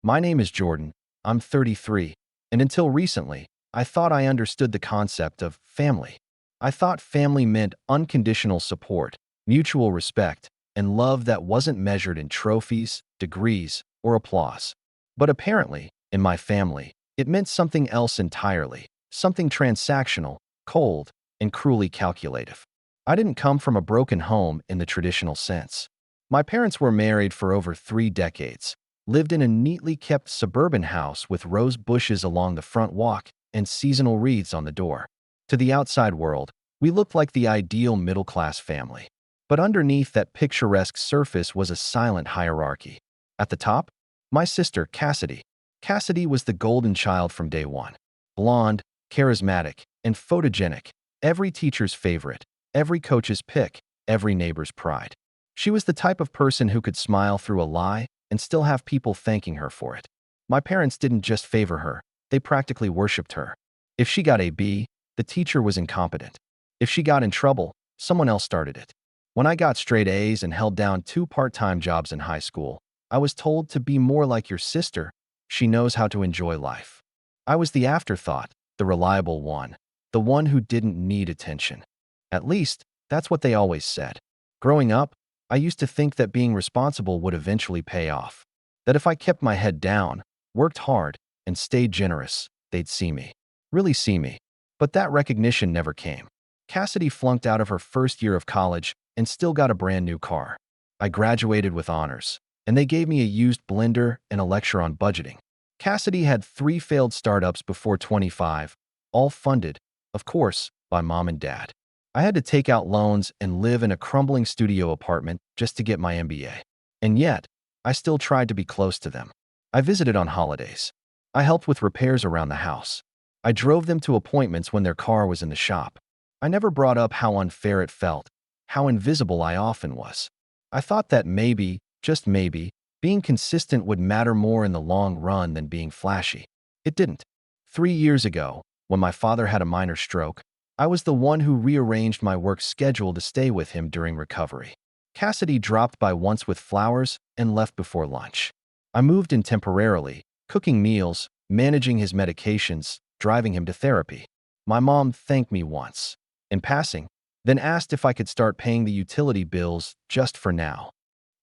My name is Jordan. I'm 33, and until recently, I thought I understood the concept of family. I thought family meant unconditional support, mutual respect, and love that wasn't measured in trophies, degrees, or applause. But apparently, in my family, it meant something else entirely, something transactional, cold, and cruelly calculative. I didn't come from a broken home in the traditional sense. My parents were married for over 3 decades, lived in a neatly kept suburban house with rose bushes along the front walk and seasonal wreaths on the door. To the outside world, we looked like the ideal middle-class family. But underneath that picturesque surface was a silent hierarchy. At the top, my sister, Cassidy. Cassidy was the golden child from day one. Blonde, charismatic, and photogenic, every teacher's favorite, every coach's pick, every neighbor's pride. She was the type of person who could smile through a lie and still have people thanking her for it. My parents didn't just favor her, they practically worshipped her. If she got a B, the teacher was incompetent. If she got in trouble, someone else started it. When I got straight A's and held down 2 part-time jobs in high school, I was told to be more like your sister. She knows how to enjoy life. I was the afterthought, the reliable one, the one who didn't need attention. At least, that's what they always said. Growing up, I used to think that being responsible would eventually pay off. That if I kept my head down, worked hard, and stayed generous, they'd see me. Really see me. But that recognition never came. Cassidy flunked out of her first year of college and still got a brand new car. I graduated with honors, and they gave me a used blender and a lecture on budgeting. Cassidy had 3 failed startups before 25, all funded, of course, by mom and dad. I had to take out loans and live in a crumbling studio apartment just to get my MBA. And yet, I still tried to be close to them. I visited on holidays. I helped with repairs around the house. I drove them to appointments when their car was in the shop. I never brought up how unfair it felt, how invisible I often was. I thought that maybe, just maybe, being consistent would matter more in the long run than being flashy. It didn't. 3 years ago, when my father had a minor stroke, I was the one who rearranged my work schedule to stay with him during recovery. Cassidy dropped by once with flowers and left before lunch. I moved in temporarily, cooking meals, managing his medications, driving him to therapy. My mom thanked me once, in passing, then asked if I could start paying the utility bills just for now.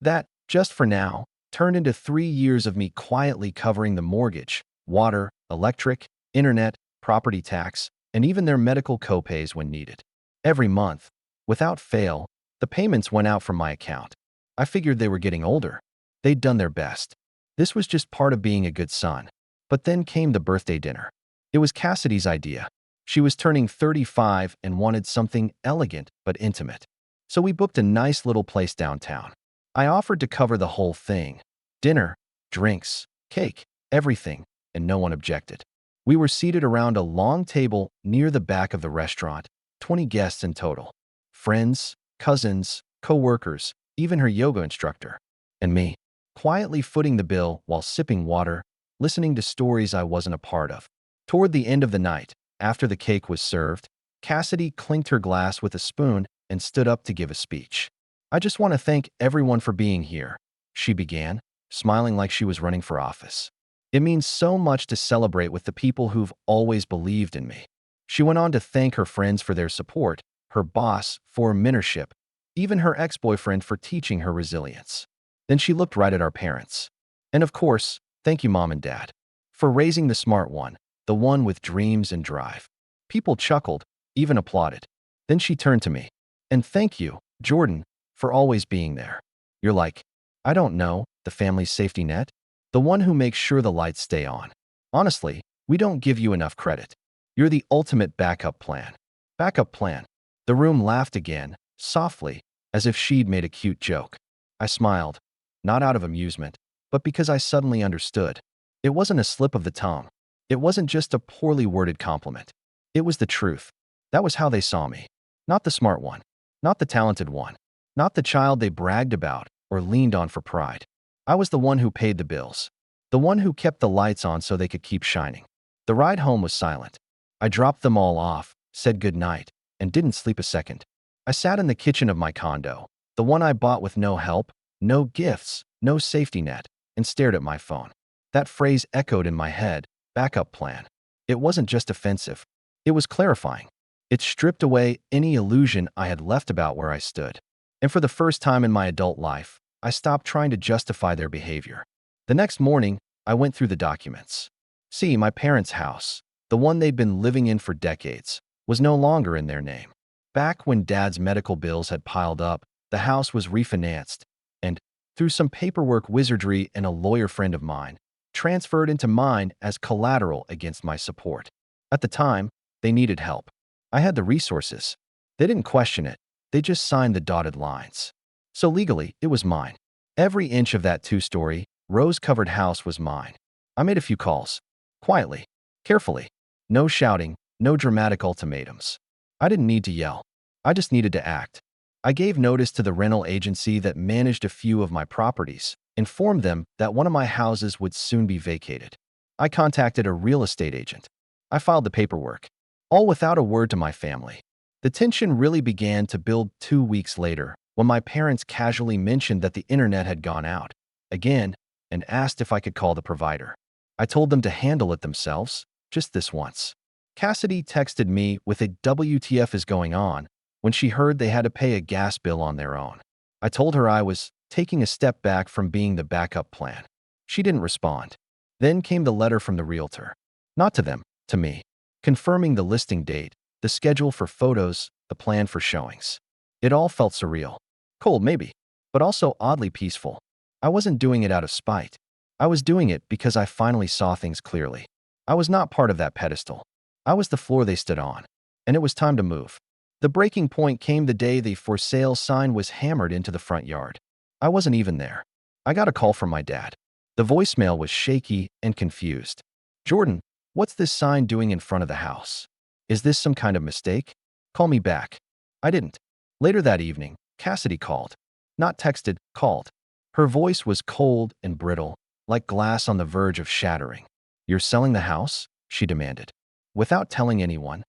That, just for now, turned into 3 years of me quietly covering the mortgage, water, electric, internet, property tax, and even their medical copays when needed. Every month, without fail, the payments went out from my account. I figured they were getting older. They'd done their best. This was just part of being a good son. But then came the birthday dinner. It was Cassidy's idea. She was turning 35 and wanted something elegant but intimate. So we booked a nice little place downtown. I offered to cover the whole thing. Dinner, drinks, cake, everything, and no one objected. We were seated around a long table near the back of the restaurant, 20 guests in total. Friends, cousins, co-workers, even her yoga instructor. And me, quietly footing the bill while sipping water, listening to stories I wasn't a part of. Toward the end of the night, after the cake was served, Cassidy clinked her glass with a spoon and stood up to give a speech. "I just want to thank everyone for being here," she began, smiling like she was running for office. "It means so much to celebrate with the people who've always believed in me." She went on to thank her friends for their support, her boss for mentorship, even her ex-boyfriend for teaching her resilience. Then she looked right at our parents. "And of course, thank you, Mom and Dad, for raising the smart one, the one with dreams and drive." People chuckled, even applauded. Then she turned to me. "And thank you, Jordan, for always being there. You're like, I don't know, the family's safety net? The one who makes sure the lights stay on. Honestly, we don't give you enough credit. You're the ultimate backup plan." Backup plan. The room laughed again, softly, as if she'd made a cute joke. I smiled, not out of amusement, but because I suddenly understood. It wasn't a slip of the tongue. It wasn't just a poorly worded compliment. It was the truth. That was how they saw me. Not the smart one. Not the talented one. Not the child they bragged about or leaned on for pride. I was the one who paid the bills. The one who kept the lights on so they could keep shining. The ride home was silent. I dropped them all off, said goodnight, and didn't sleep a second. I sat in the kitchen of my condo, the one I bought with no help, no gifts, no safety net, and stared at my phone. That phrase echoed in my head, backup plan. It wasn't just offensive. It was clarifying. It stripped away any illusion I had left about where I stood. And for the first time in my adult life, I stopped trying to justify their behavior. The next morning, I went through the documents. See, my parents' house, the one they'd been living in for decades, was no longer in their name. Back when Dad's medical bills had piled up, the house was refinanced and, through some paperwork wizardry and a lawyer friend of mine, transferred into mine as collateral against my support. At the time, they needed help. I had the resources. They didn't question it. They just signed the dotted lines. So legally, it was mine. Every inch of that two-story, rose-covered house was mine. I made a few calls. Quietly. Carefully. No shouting, no dramatic ultimatums. I didn't need to yell. I just needed to act. I gave notice to the rental agency that managed a few of my properties, informed them that one of my houses would soon be vacated. I contacted a real estate agent. I filed the paperwork, all without a word to my family. The tension really began to build 2 weeks later when my parents casually mentioned that the internet had gone out again and asked if I could call the provider. I told them to handle it themselves, just this once. Cassidy texted me with a "WTF is going on" when she heard they had to pay a gas bill on their own. I told her I was taking a step back from being the backup plan. She didn't respond. Then came the letter from the realtor. Not to them, to me, confirming the listing date, the schedule for photos, the plan for showings. It all felt surreal. Cold, maybe, but also oddly peaceful. I wasn't doing it out of spite. I was doing it because I finally saw things clearly. I was not part of that pedestal. I was the floor they stood on, and it was time to move. The breaking point came the day the "for sale" sign was hammered into the front yard. I wasn't even there. I got a call from my dad. The voicemail was shaky and confused. "Jordan, what's this sign doing in front of the house? Is this some kind of mistake? Call me back." I didn't. Later that evening, Cassidy called. Not texted, called. Her voice was cold and brittle, like glass on the verge of shattering. "You're selling the house?" she demanded. Without telling anyone.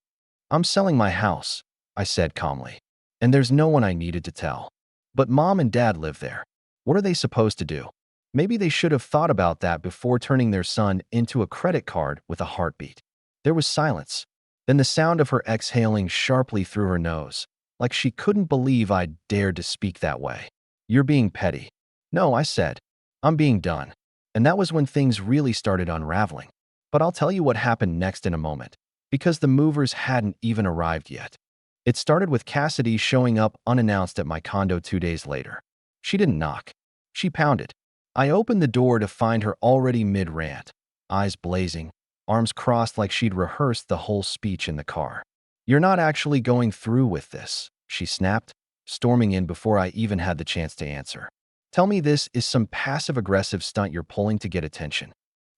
"I'm selling my house," I said calmly. "And there's no one I needed to tell. But Mom and Dad live there. What are they supposed to do?" Maybe they should have thought about that before turning their son into a credit card with a heartbeat. There was silence. Then the sound of her exhaling sharply through her nose, like she couldn't believe I'd dared to speak that way. "You're being petty." "No," I said. "I'm being done." And that was when things really started unraveling. But I'll tell you what happened next in a moment, because the movers hadn't even arrived yet. It started with Cassidy showing up unannounced at my condo 2 days later. She didn't knock. She pounded. I opened the door to find her already mid-rant, eyes blazing, arms crossed like she'd rehearsed the whole speech in the car. "You're not actually going through with this," she snapped, storming in before I even had the chance to answer. "Tell me this is some passive-aggressive stunt you're pulling to get attention."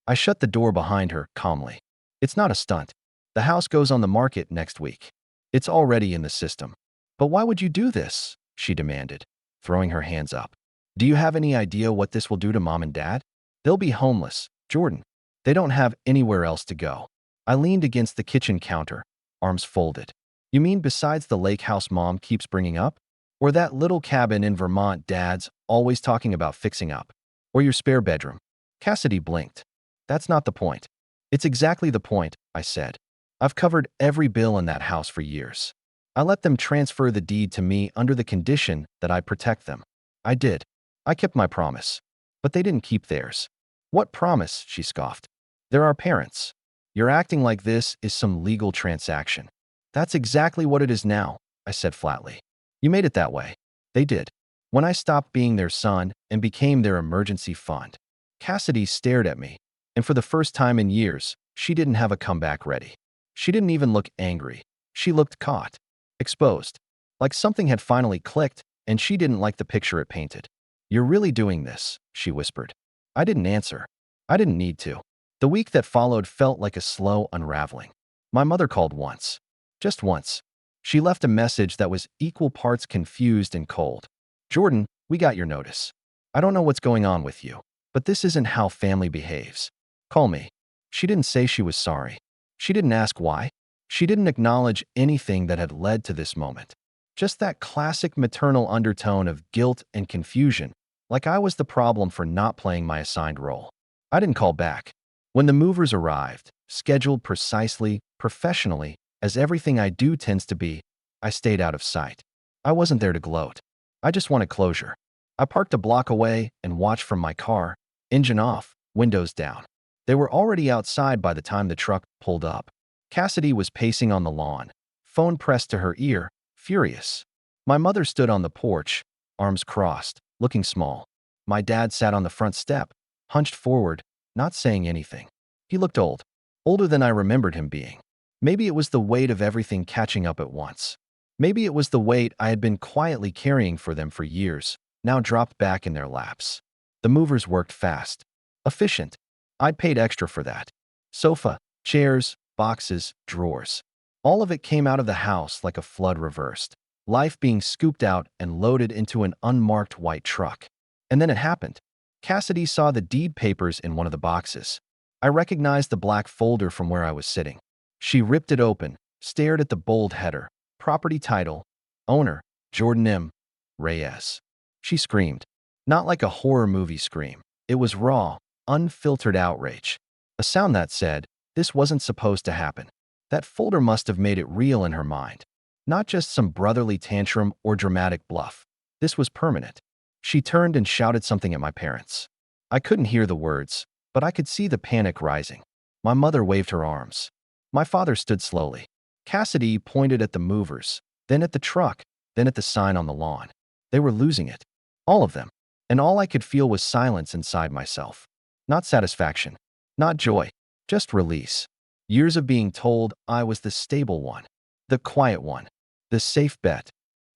I shut the door behind her calmly. "It's not a stunt. The house goes on the market next week. It's already in the system." "But why would you do this?" she demanded, throwing her hands up. "Do you have any idea what this will do to Mom and Dad? They'll be homeless, Jordan. They don't have anywhere else to go." I leaned against the kitchen counter, arms folded. "You mean besides the lake house Mom keeps bringing up? Or that little cabin in Vermont Dad's always talking about fixing up? Or your spare bedroom?" Cassidy blinked. "That's not the point." "It's exactly the point," I said. "I've covered every bill in that house for years. I let them transfer the deed to me under the condition that I protect them. I did. I kept my promise. But they didn't keep theirs." "What promise?" she scoffed. "They're our parents. You're acting like this is some legal transaction." "That's exactly what it is now," I said flatly. "You made it that way." "They did. When I stopped being their son and became their emergency fund." Cassidy stared at me, and for the first time in years, she didn't have a comeback ready. She didn't even look angry. She looked caught, exposed, like something had finally clicked, and she didn't like the picture it painted. "You're really doing this," she whispered. I didn't answer. I didn't need to. The week that followed felt like a slow unraveling. My mother called once. Just once. She left a message that was equal parts confused and cold. "Jordan, we got your notice. I don't know what's going on with you, but this isn't how family behaves. Call me." She didn't say she was sorry. She didn't ask why. She didn't acknowledge anything that had led to this moment. Just that classic maternal undertone of guilt and confusion, like I was the problem for not playing my assigned role. I didn't call back. When the movers arrived, scheduled precisely, professionally, as everything I do tends to be, I stayed out of sight. I wasn't there to gloat. I just wanted closure. I parked a block away and watched from my car, engine off, windows down. They were already outside by the time the truck pulled up. Cassidy was pacing on the lawn, phone pressed to her ear, furious. My mother stood on the porch, arms crossed, looking small. My dad sat on the front step, hunched forward, not saying anything. He looked old, older than I remembered him being. Maybe it was the weight of everything catching up at once. Maybe it was the weight I had been quietly carrying for them for years, now dropped back in their laps. The movers worked fast. Efficient. I'd paid extra for that. Sofa, chairs, boxes, drawers. All of it came out of the house like a flood reversed, life being scooped out and loaded into an unmarked white truck. And then it happened. Cassidy saw the deed papers in one of the boxes. I recognized the black folder from where I was sitting. She ripped it open, stared at the bold header, property title, owner, Jordan M. Reyes. She screamed. Not like a horror movie scream. It was raw, unfiltered outrage. A sound that said, this wasn't supposed to happen. That folder must have made it real in her mind. Not just some brotherly tantrum or dramatic bluff. This was permanent. She turned and shouted something at my parents. I couldn't hear the words, but I could see the panic rising. My mother waved her arms. My father stood slowly. Cassidy pointed at the movers, then at the truck, then at the sign on the lawn. They were losing it. All of them. And all I could feel was silence inside myself. Not satisfaction. Not joy. Just release. Years of being told I was the stable one. The quiet one. The safe bet.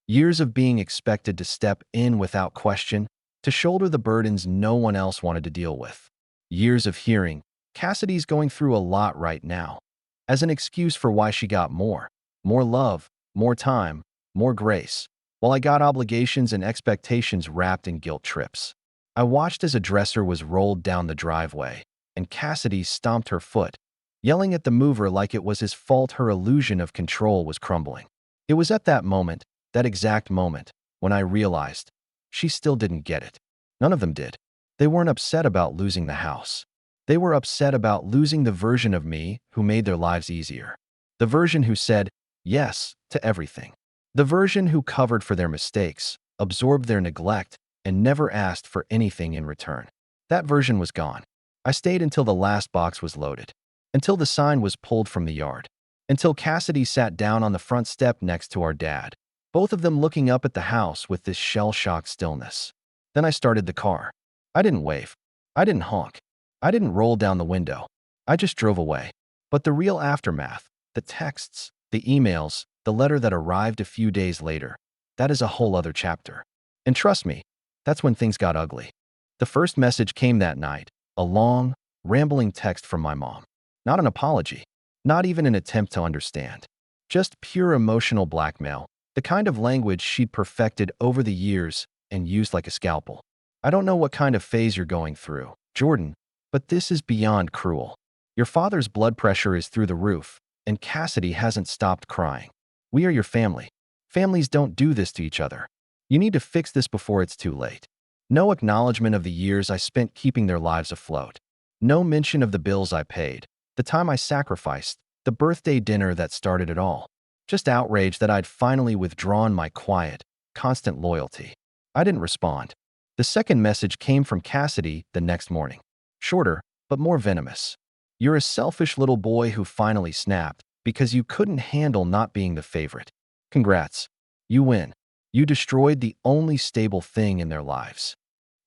Years of being expected to step in without question, to shoulder the burdens no one else wanted to deal with. Years of hearing, Cassidy's going through a lot right now, as an excuse for why she got more love, more time, more grace, while I got obligations and expectations wrapped in guilt trips. I watched as a dresser was rolled down the driveway, and Cassidy stomped her foot, yelling at the mover like it was his fault her illusion of control was crumbling. It was at that moment, that exact moment, when I realized she still didn't get it. None of them did. They weren't upset about losing the house. They were upset about losing the version of me who made their lives easier. The version who said yes to everything. The version who covered for their mistakes, absorbed their neglect, and never asked for anything in return. That version was gone. I stayed until the last box was loaded. Until the sign was pulled from the yard. Until Cassidy sat down on the front step next to our dad, both of them looking up at the house with this shell-shocked stillness. Then I started the car. I didn't wave. I didn't honk. I didn't roll down the window. I just drove away. But the real aftermath, the texts, the emails, the letter that arrived a few days later, that is a whole other chapter. And trust me, that's when things got ugly. The first message came that night, a long, rambling text from my mom. Not an apology, not even an attempt to understand. Just pure emotional blackmail, the kind of language she'd perfected over the years and used like a scalpel. I don't know what kind of phase you're going through, Jordan, but this is beyond cruel. Your father's blood pressure is through the roof, and Cassidy hasn't stopped crying. We are your family. Families don't do this to each other. You need to fix this before it's too late. No acknowledgement of the years I spent keeping their lives afloat. No mention of the bills I paid, the time I sacrificed, the birthday dinner that started it all. Just outrage that I'd finally withdrawn my quiet, constant loyalty. I didn't respond. The second message came from Cassidy the next morning. Shorter, but more venomous. You're a selfish little boy who finally snapped because you couldn't handle not being the favorite. Congrats. You win. You destroyed the only stable thing in their lives.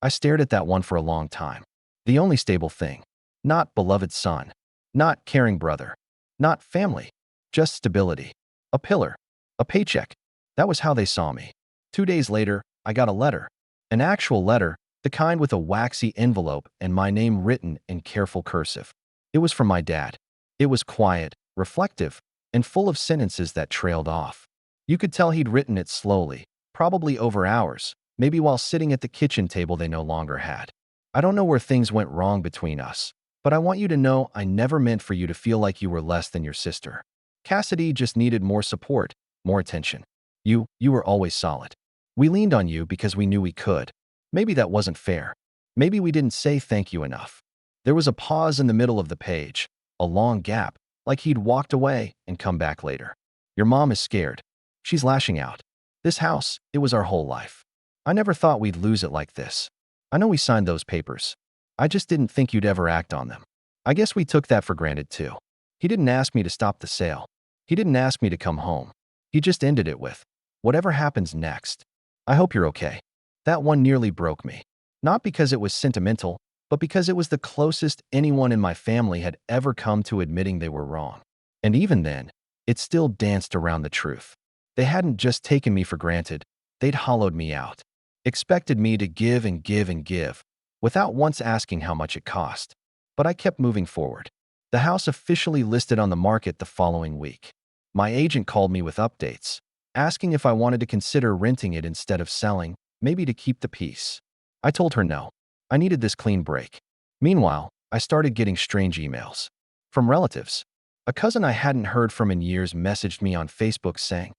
I stared at that one for a long time. The only stable thing. Not beloved son. Not caring brother. Not family. Just stability. A pillar. A paycheck. That was how they saw me. 2 days later, I got a letter. An actual letter, the kind with a waxy envelope and my name written in careful cursive. It was from my dad. It was quiet, reflective, and full of sentences that trailed off. You could tell he'd written it slowly, probably over hours, maybe while sitting at the kitchen table they no longer had. I don't know where things went wrong between us, but I want you to know I never meant for you to feel like you were less than your sister. Cassidy just needed more support, more attention. You were always solid. We leaned on you because we knew we could. Maybe that wasn't fair. Maybe we didn't say thank you enough. There was a pause in the middle of the page, a long gap, like he'd walked away and come back later. Your mom is scared. She's lashing out. This house, it was our whole life. I never thought we'd lose it like this. I know we signed those papers. I just didn't think you'd ever act on them. I guess we took that for granted too. He didn't ask me to stop the sale. He didn't ask me to come home. He just ended it with, whatever happens next. I hope you're okay. That one nearly broke me. Not because it was sentimental, but because it was the closest anyone in my family had ever come to admitting they were wrong. And even then, it still danced around the truth. They hadn't just taken me for granted, they'd hollowed me out. Expected me to give and give and give, without once asking how much it cost. But I kept moving forward. The house officially listed on the market the following week. My agent called me with updates, asking if I wanted to consider renting it instead of selling, maybe to keep the peace. I told her no. I needed this clean break. Meanwhile, I started getting strange emails. From relatives. A cousin I hadn't heard from in years messaged me on Facebook saying,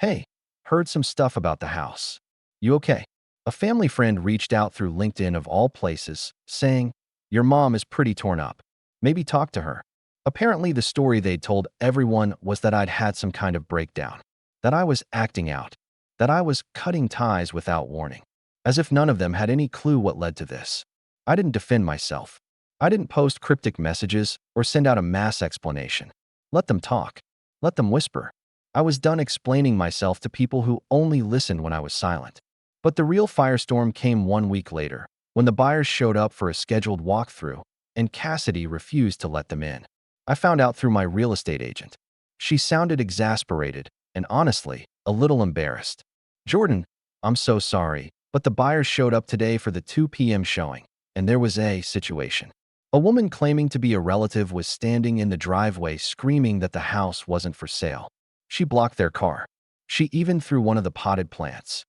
"Hey, heard some stuff about the house. You okay?" A family friend reached out through LinkedIn of all places, saying, "Your mom is pretty torn up. Maybe talk to her." Apparently, the story they'd told everyone was that I'd had some kind of breakdown, that I was acting out, that I was cutting ties without warning, as if none of them had any clue what led to this. I didn't defend myself. I didn't post cryptic messages or send out a mass explanation. Let them talk. Let them whisper. I was done explaining myself to people who only listened when I was silent. But the real firestorm came 1 week later, when the buyers showed up for a scheduled walkthrough, and Cassidy refused to let them in. I found out through my real estate agent. She sounded exasperated and honestly, a little embarrassed. "Jordan, I'm so sorry, but the buyers showed up today for the 2 p.m. showing, and there was a situation." A woman claiming to be a relative was standing in the driveway screaming that the house wasn't for sale. She blocked their car. She even threw one of the potted plants.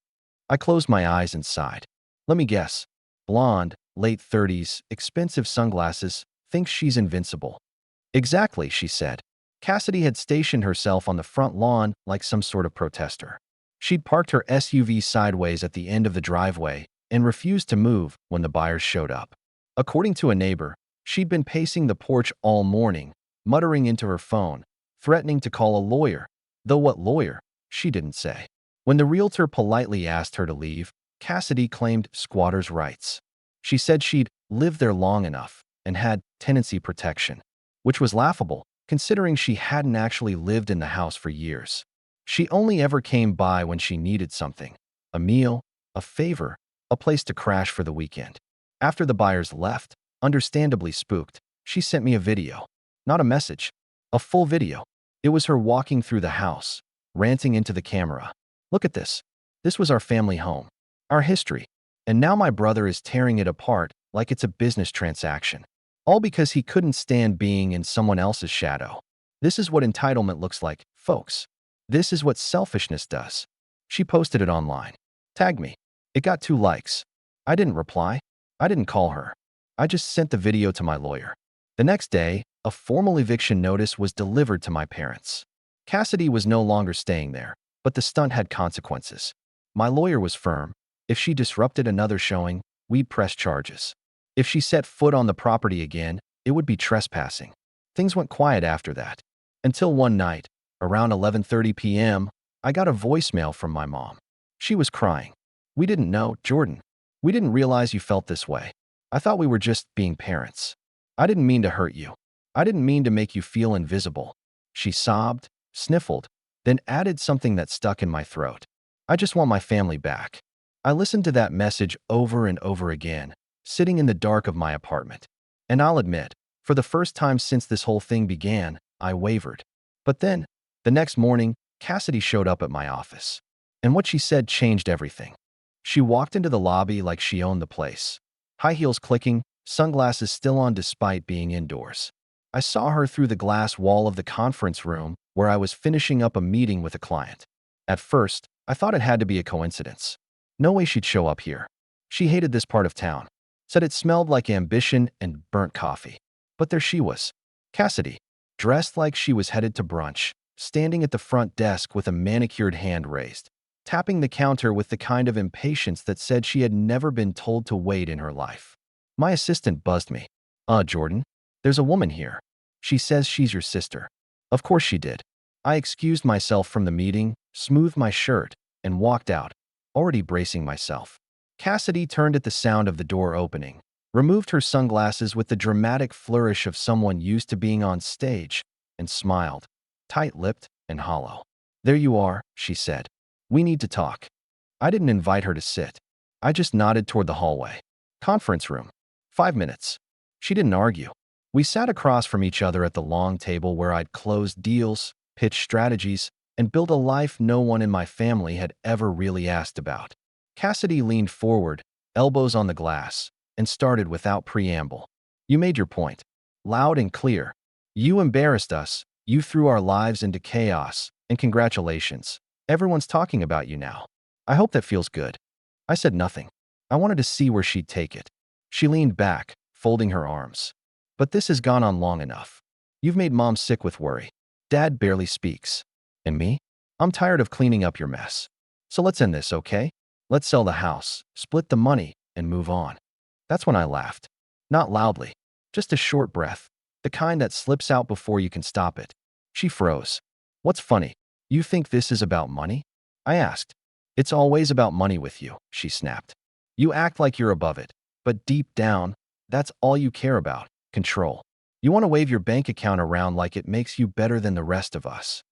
I closed my eyes and sighed. Let me guess. Blonde, late 30s, expensive sunglasses, thinks she's invincible. "Exactly," she said. Cassidy had stationed herself on the front lawn like some sort of protester. She'd parked her SUV sideways at the end of the driveway and refused to move when the buyers showed up. According to a neighbor, she'd been pacing the porch all morning, muttering into her phone, threatening to call a lawyer, though what lawyer, she didn't say. When the realtor politely asked her to leave, Cassidy claimed squatters' rights. She said she'd lived there long enough and had tenancy protection, which was laughable, considering she hadn't actually lived in the house for years. She only ever came by when she needed something, a meal, a favor, a place to crash for the weekend. After the buyers left, understandably spooked, she sent me a video. Not a message, a full video. It was her walking through the house, ranting into the camera. "Look at this. This was our family home, our history, and now my brother is tearing it apart like it's a business transaction. All because he couldn't stand being in someone else's shadow. This is what entitlement looks like, folks. This is what selfishness does." She posted it online. Tagged me. It got 2 likes. I didn't reply. I didn't call her. I just sent the video to my lawyer. The next day, a formal eviction notice was delivered to my parents. Cassidy was no longer staying there, but the stunt had consequences. My lawyer was firm. If she disrupted another showing, we'd press charges. If she set foot on the property again, it would be trespassing. Things went quiet after that. Until one night, around 11:30 p.m., I got a voicemail from my mom. She was crying. "We didn't know, Jordan. We didn't realize you felt this way. I thought we were just being parents. I didn't mean to hurt you. I didn't mean to make you feel invisible." She sobbed, sniffled, then added something that stuck in my throat. "I just want my family back." I listened to that message over and over again, sitting in the dark of my apartment. And I'll admit, for the first time since this whole thing began, I wavered. But then, the next morning, Cassidy showed up at my office. And what she said changed everything. She walked into the lobby like she owned the place. High heels clicking, sunglasses still on despite being indoors. I saw her through the glass wall of the conference room where I was finishing up a meeting with a client. At first, I thought it had to be a coincidence. No way she'd show up here. She hated this part of town. Said it smelled like ambition and burnt coffee. But there she was, Cassidy, dressed like she was headed to brunch, standing at the front desk with a manicured hand raised, tapping the counter with the kind of impatience that said she had never been told to wait in her life. My assistant buzzed me. Jordan, there's a woman here. She says she's your sister. Of course she did. I excused myself from the meeting, smoothed my shirt, and walked out, already bracing myself. Cassidy turned at the sound of the door opening, removed her sunglasses with the dramatic flourish of someone used to being on stage, and smiled, tight-lipped and hollow. "There you are," she said. "We need to talk." I didn't invite her to sit. I just nodded toward the hallway. "Conference room. 5 minutes." She didn't argue. We sat across from each other at the long table where I'd closed deals, pitched strategies, and built a life no one in my family had ever really asked about. Cassidy leaned forward, elbows on the glass, and started without preamble. "You made your point. Loud and clear. You embarrassed us, you threw our lives into chaos, and congratulations. Everyone's talking about you now. I hope that feels good." I said nothing. I wanted to see where she'd take it. She leaned back, folding her arms. "But this has gone on long enough. You've made Mom sick with worry. Dad barely speaks. And me? I'm tired of cleaning up your mess. So let's end this, okay? Let's sell the house, split the money, and move on." That's when I laughed. Not loudly, just a short breath, the kind that slips out before you can stop it. She froze. "What's funny? You think this is about money?" I asked. "It's always about money with you," she snapped. "You act like you're above it, but deep down, that's all you care about, control. You want to wave your bank account around like it makes you better than the rest of us."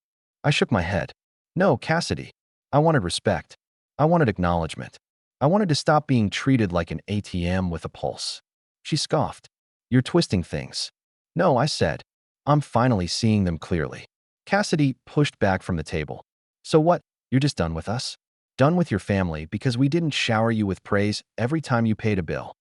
I shook my head. "No, Cassidy. I wanted respect. I wanted acknowledgement. I wanted to stop being treated like an ATM with a pulse." She scoffed. "You're twisting things." "No," I said. "I'm finally seeing them clearly." Cassidy pushed back from the table. "So what? You're just done with us? Done with your family because we didn't shower you with praise every time you paid a bill?"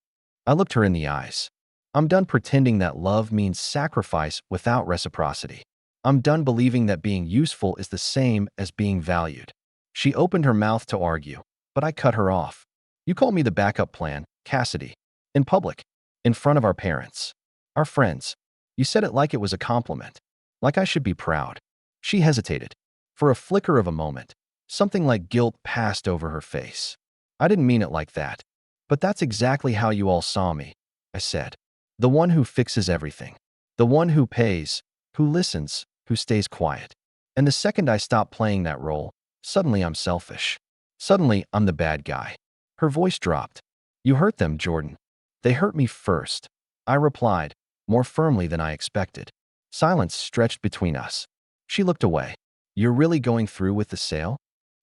I looked her in the eyes. "I'm done pretending that love means sacrifice without reciprocity. I'm done believing that being useful is the same as being valued." She opened her mouth to argue, but I cut her off. "You called me the backup plan, Cassidy. In public. In front of our parents. Our friends. You said it like it was a compliment. Like I should be proud." She hesitated. For a flicker of a moment, something like guilt passed over her face. "I didn't mean it like that. But that's exactly how you all saw me," I said. "The one who fixes everything. The one who pays, who listens, who stays quiet. And the second I stop playing that role, suddenly I'm selfish. Suddenly I'm the bad guy." Her voice dropped. "You hurt them, Jordan. They hurt me first," I replied, more firmly than I expected. Silence stretched between us. She looked away. "You're really going through with the sale?"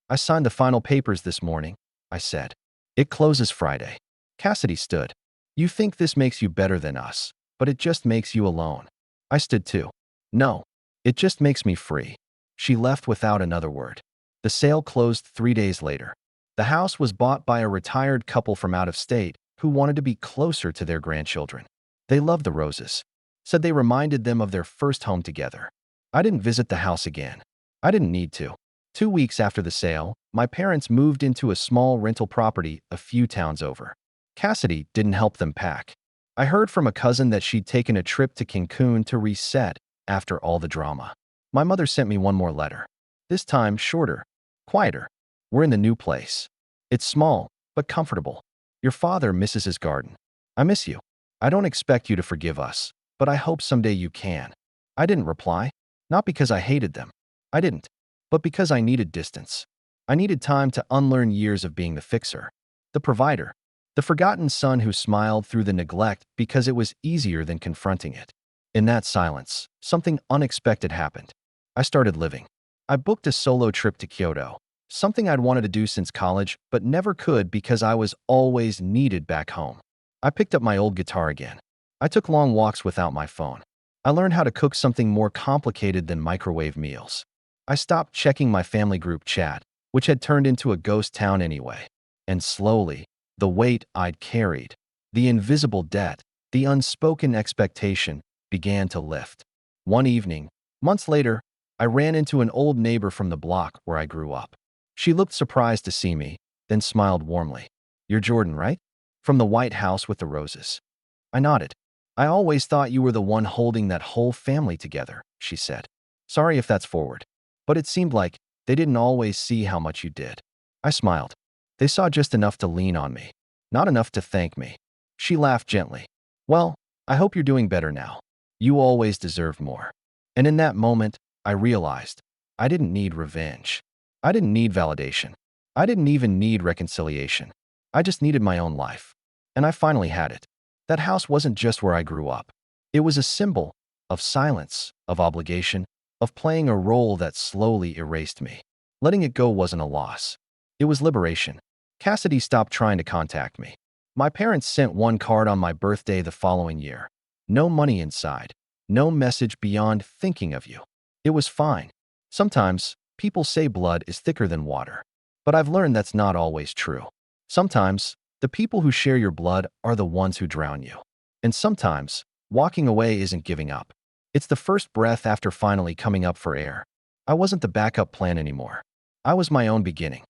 "I signed the final papers this morning," I said. "It closes Friday." Cassidy stood. "You think this makes you better than us, but it just makes you alone." I stood too. "No, it just makes me free." She left without another word. The sale closed 3 days later. The house was bought by a retired couple from out of state who wanted to be closer to their grandchildren. They loved the roses. Said they reminded them of their first home together. I didn't visit the house again. I didn't need to. 2 weeks after the sale, my parents moved into a small rental property a few towns over. Cassidy didn't help them pack. I heard from a cousin that she'd taken a trip to Cancun to reset after all the drama. My mother sent me one more letter. This time shorter, quieter. "We're in the new place. It's small, but comfortable. Your father misses his garden. I miss you. I don't expect you to forgive us, but I hope someday you can." I didn't reply. Not because I hated them. I didn't. But because I needed distance. I needed time to unlearn years of being the fixer, the provider, the forgotten son who smiled through the neglect because it was easier than confronting it. In that silence, something unexpected happened. I started living. I booked a solo trip to Kyoto, something I'd wanted to do since college but never could because I was always needed back home. I picked up my old guitar again. I took long walks without my phone. I learned how to cook something more complicated than microwave meals. I stopped checking my family group chat, which had turned into a ghost town anyway. And slowly, the weight I'd carried, the invisible debt, the unspoken expectation, began to lift. One evening, months later, I ran into an old neighbor from the block where I grew up. She looked surprised to see me, then smiled warmly. "You're Jordan, right? From the White House with the roses." I nodded. "I always thought you were the one holding that whole family together," she said. "Sorry if that's forward. But it seemed like they didn't always see how much you did." I smiled. "They saw just enough to lean on me, not enough to thank me." She laughed gently. "Well, I hope you're doing better now. You always deserved more. And in that moment, I realized I didn't need revenge. I didn't need validation. I didn't even need reconciliation. I just needed my own life. And I finally had it. That house wasn't just where I grew up. It was a symbol of silence, of obligation, of playing a role that slowly erased me. Letting it go wasn't a loss. It was liberation. Cassidy stopped trying to contact me. My parents sent one card on my birthday the following year. No money inside. No message beyond thinking of you. It was fine. Sometimes, people say blood is thicker than water. But I've learned that's not always true. Sometimes, the people who share your blood are the ones who drown you. And sometimes, walking away isn't giving up. It's the first breath after finally coming up for air. I wasn't the backup plan anymore. I was my own beginning.